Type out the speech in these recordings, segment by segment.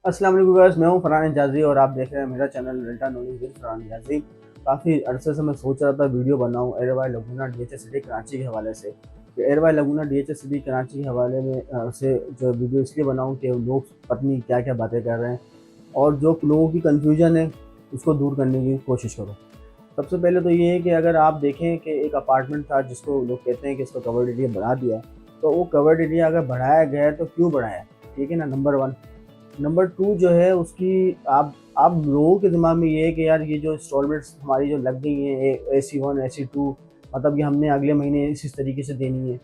अस्सलाम वालेकुम गाइस, मैं हूं फरहान एजाजी और आप देख रहे हैं मेरा channel Delta Knowledge with Farhan Ejazi. काफ़ी अरसे से मैं सोच रहा था वीडियो बनाऊं ARY Laguna DHS City Karachi के हवाले से। कि ARY Laguna DHS City Karachi के हवाले में से जो वीडियो इसलिए बनाऊं कि लोग पत्नी क्या क्या बातें कर रहे हैं और जो लोगों की कन्फ्यूजन है उसको दूर करने की कोशिश करूँ। सबसे पहले तो ये है कि अगर आप देखें कि एक अपार्टमेंट था जिसको लोग कहते हैं कि इसको कवर्ड एरिया बढ़ा दिया है, तो वो कवर्ड एरिया अगर बढ़ाया गया है तो क्यों बढ़ाया है? ठीक है ना, नंबर वन। नंबर टू जो है उसकी आप लोगों के दिमाग में ये है कि यार ये जो इंस्टॉलमेंट्स हमारी जो लग गई हैं AC1 AC2, मतलब ये हमने अगले महीने इस तरीके से देनी है।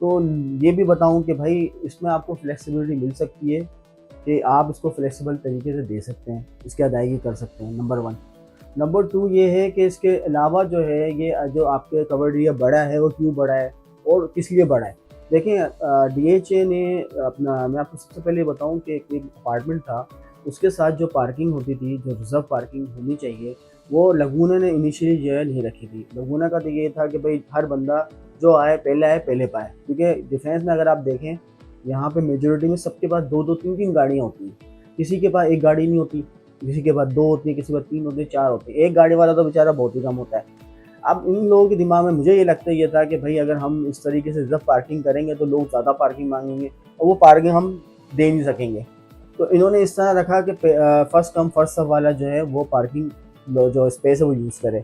तो ये भी बताऊं कि भाई इसमें आपको फ्लेक्सिबिलिटी मिल सकती है कि आप इसको फ्लेक्सिबल तरीके से दे सकते हैं, इसकी अदायगी कर सकते हैं, नंबर वन। नंबर टू ये है कि इसके अलावा जो है ये जो आपके कवर्ड एरिया बढ़ा है वो क्यों बढ़ा है और किस लिए बढ़ा है। देखें, DHA ने अपना, मैं आपको सबसे पहले बताऊं कि एक अपार्टमेंट था, उसके साथ जो पार्किंग होती थी, जो रिजर्व पार्किंग होनी चाहिए, वो लगूना ने इनिशियली जो है नहीं रखी थी। लगूना का तो ये था कि भाई हर बंदा जो आए पहले पाए, क्योंकि डिफेंस में अगर आप देखें यहाँ पे मेजोरिटी में सबके पास दो दो तीन तीन गाड़ियाँ होती हैं। किसी के पास एक गाड़ी नहीं होती, किसी के पास दो होती है, किसी के पास तीन होती है, चार होती है। एक गाड़ी वाला तो बेचारा बहुत ही कम होता है। अब इन लोगों के दिमाग में मुझे ये लगता है ये था कि भाई अगर हम इस तरीके से रिजर्व पार्किंग करेंगे तो लोग ज़्यादा पार्किंग मांगेंगे और वो पार्किंग हम दे नहीं सकेंगे। तो इन्होंने इस तरह रखा कि फर्स्ट कम फर्स्ट सर्व वाला जो है वो पार्किंग जो स्पेस है वो यूज़ करे।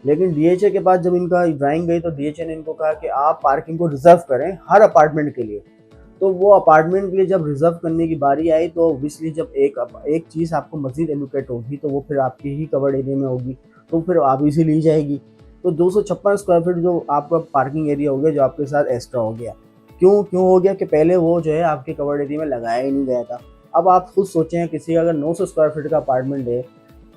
लेकिन DHA के पास जब इनका ड्राइंग गई तो DHA ने इनको कहा कि आप पार्किंग को रिजर्व करें हर अपार्टमेंट के लिए। तो वो अपार्टमेंट के लिए जब रिजर्व करने की बारी आई तो ऑब्वियसली जब एक चीज़ आपको मजीद एलोकेट होगी तो वो फिर आपके ही कवर्ड एरिया में होगी, तो फिर आप इसी ली जाएगी। तो 256 स्क्वायर फीट जो आपका पार्किंग एरिया हो गया जो आपके साथ एक्स्ट्रा हो गया। क्यों क्यों हो गया कि पहले वो जो है आपके कवर्ड एरिया में लगाया ही नहीं गया था। अब आप खुद सोचें, किसी का अगर 900 स्क्वायर फीट का अपार्टमेंट है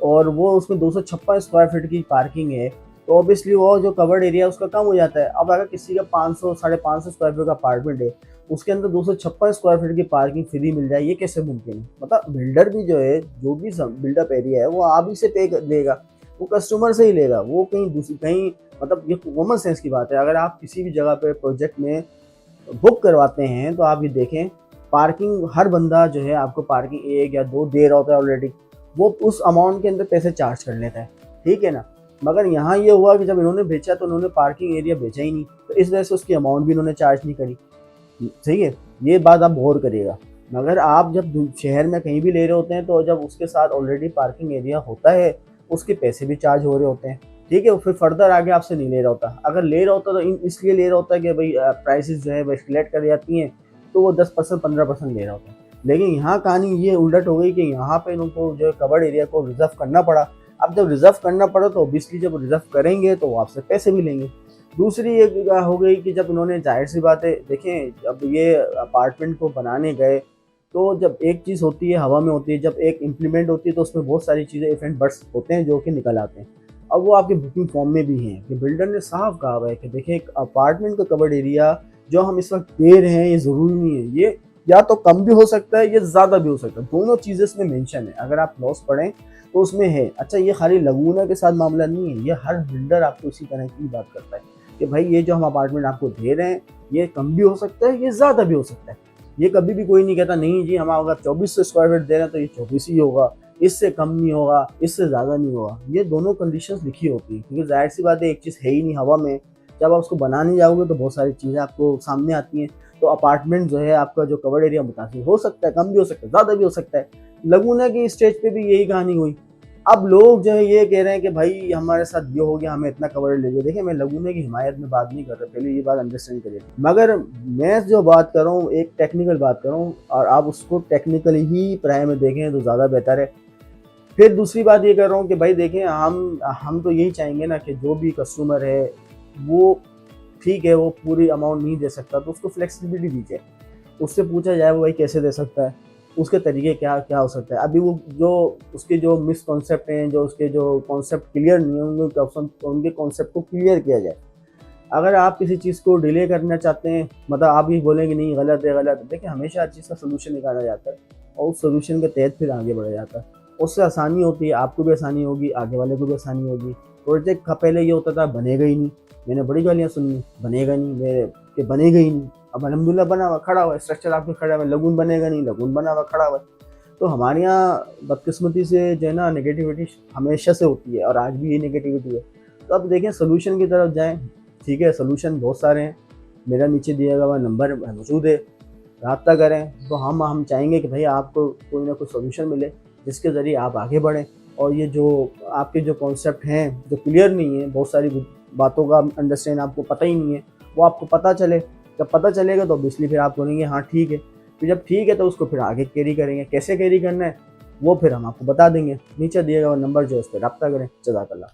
और वो उसमें 256 स्क्वायर फीट की पार्किंग है, तो ऑब्वियसली वो जो कवर्ड एरिया उसका कम हो जाता है। अब अगर किसी का 500 साढ़े 500 स्क्वायर फीट का अपार्टमेंट है, उसके अंदर 256 स्क्वायर फीट की पार्किंग फ्री मिल जाए, ये कैसे मुमकिन है? मतलब बिल्डर भी जो है, जो भी बिल्डअप एरिया है वो आप ही से पे देगा, वो कस्टमर से ही लेगा, वो कहीं दूसरी कहीं, मतलब ये कॉमन सेंस की बात है। अगर आप किसी भी जगह पे प्रोजेक्ट में बुक करवाते हैं तो आप ये देखें, पार्किंग हर बंदा जो है आपको पार्किंग एक या दो दे रहा होता है ऑलरेडी, वो उस अमाउंट के अंदर पैसे चार्ज कर लेता है, ठीक है ना। मगर यहाँ ये हुआ कि जब इन्होंने बेचा तो उन्होंने पार्किंग एरिया बेचा ही नहीं, तो इस वजह से उसकी अमाउंट भी इन्होंने चार्ज नहीं करी। सही है, ये बात आप गौर करिएगा। मगर आप जब शहर में कहीं भी ले रहे होते हैं तो जब उसके साथ ऑलरेडी पार्किंग एरिया होता है, उसके पैसे भी चार्ज हो रहे होते हैं, ठीक है। फिर फर्दर आगे आपसे नहीं ले रहा होता। अगर ले रहा होता तो इसलिए ले रहा होता है कि भाई प्राइसेस जो है वो एस्केलेट कर जाती हैं, तो वो 10% 15% ले रहा होता है। लेकिन यहाँ कहानी ये उलट हो गई कि यहाँ पे इनको जो है कवर्ड एरिया को रिजर्व करना पड़ा। अब जब रिजर्व करना पड़ा तो ऑब्वियसली जब रिजर्व करेंगे तो वो आपसे पैसे भी लेंगे। दूसरी एक हो गई कि जब इन्होंने, जाहिर सी बात है, देखें जब ये अपार्टमेंट को बनाने गए तो जब एक चीज़ होती है हवा में होती है, जब एक इम्प्लीमेंट होती है तो उसमें बहुत सारी चीज़ें इफेक्ट बर्ड्स होते हैं जो कि निकल आते हैं। अब वो आपके बुकिंग फॉर्म में भी हैं कि बिल्डर ने साफ कहा हुआ है कि देखिए एक अपार्टमेंट का कवर्ड एरिया जो हम इस वक्त दे रहे हैं ये ज़रूरी नहीं है, ये या तो कम भी हो सकता है, ये ज़्यादा भी हो सकता है, दोनों चीज़ें इसमें मेंशन है। अगर आप लॉस पढ़ें तो उसमें है। अच्छा, ये खाली लगूना के साथ मामला नहीं है, ये हर बिल्डर आपको इसी तरह की बात करता है कि भाई ये जो हम अपार्टमेंट आपको दे रहे हैं ये कम भी हो सकता है, ये ज़्यादा भी हो सकता है। ये कभी भी कोई नहीं कहता नहीं जी हम अगर 2400 स्क्वायर फीट दे रहे हैं तो ये 24 ही होगा, इससे कम नहीं होगा, इससे ज़्यादा नहीं होगा। ये दोनों कंडीशंस लिखी होती है, क्योंकि जाहिर सी बात है एक चीज़ है ही नहीं हवा में। जब आप उसको बनाने जाओगे तो बहुत सारी चीज़ें आपको सामने आती हैं। तो अपार्टमेंट जो है आपका जो कवर्ड एरिया मुतासिर हो सकता है, कम भी हो सकता है, ज़्यादा भी हो सकता है। लगूना की स्टेज पे भी यही कहानी हुई। अब लोग जो है ये कह रहे हैं कि भाई हमारे साथ ये हो गया, हमें इतना कवर ले लिया। देखिए मैं लगूने की हिमायत में बात नहीं कर रहा, पहले ये बात अंडरस्टैंड करिए। मगर मैं जो बात कर रहा हूँ एक टेक्निकल बात कर रहा हूँ, और आप उसको टेक्निकली ही प्राय में देखें तो ज़्यादा बेहतर है। फिर दूसरी बात ये कर रहा हूँ कि भाई देखें हम तो यही चाहेंगे ना कि जो भी कस्टमर है वो, ठीक है, वो पूरी अमाउंट नहीं दे सकता तो उसको फ्लेक्सिबिलिटी दीजिए। उससे पूछा जाए वो भाई कैसे दे सकता है, उसके तरीके क्या क्या हो सकता है। अभी वो जो उसके जो मिसकॉन्सेप्ट हैं, जो उसके जो कॉन्सेप्ट क्लियर नहीं है, उनके कॉन्सेप्ट को क्लियर किया जाए। अगर आप किसी चीज़ को डिले करना चाहते हैं, मतलब आप ही बोलेंगे नहीं गलत है गलत है, देखिए हमेशा हर चीज़ का सोल्यूशन निकाला जाता है और उस सोल्यूशन के तहत फिर आगे बढ़ा जाता है। उससे आसानी होती है, आपको भी आसानी होगी, आगे वाले को भी आसानी होगी। प्रोजेक्ट का पहले ये होता था बनेगा ही नहीं, मैंने बड़ी गालियाँ सुनी, बनेगा नहीं, मेरे कि बनेगा ही नहीं। अब अल्हम्दुलिल्लाह बना हुआ खड़ा हुआ, स्ट्रक्चर आपके खड़ा हुआ, लगून बनेगा नहीं, लगून बना हुआ खड़ा हुआ। तो तो हमारे यहाँ बदकिस्मती से जो है ना नेगेटिविटी हमेशा से होती है और आज भी ये नेगेटिविटी है। तो अब देखें सोल्यूशन की तरफ जाएँ, ठीक है? सोल्यूशन बहुत सारे हैं, मेरा नीचे दिया हुआ नंबर मौजूद है, राब्ता करें। तो हम चाहेंगे कि भई आपको कोई ना कोई सॉल्यूशन मिले, जिसके ज़रिए आप आगे बढ़ें और ये जो आपके जो कॉन्सेप्ट हैं, जो क्लियर नहीं है, बहुत सारी बातों का अंडरस्टैंड आपको पता ही नहीं है, वो आपको पता चले। जब पता चलेगा तो ऑब्वियसली फिर आप बोलेंगे हाँ ठीक है। फिर जब ठीक है तो उसको फिर आगे कैरी करेंगे। कैसे कैरी करना है, वो फिर हम आपको बता देंगे। नीचे दिए हुआ नंबर जो है उस पे राब्ता करें। जज़ाकल्लाह।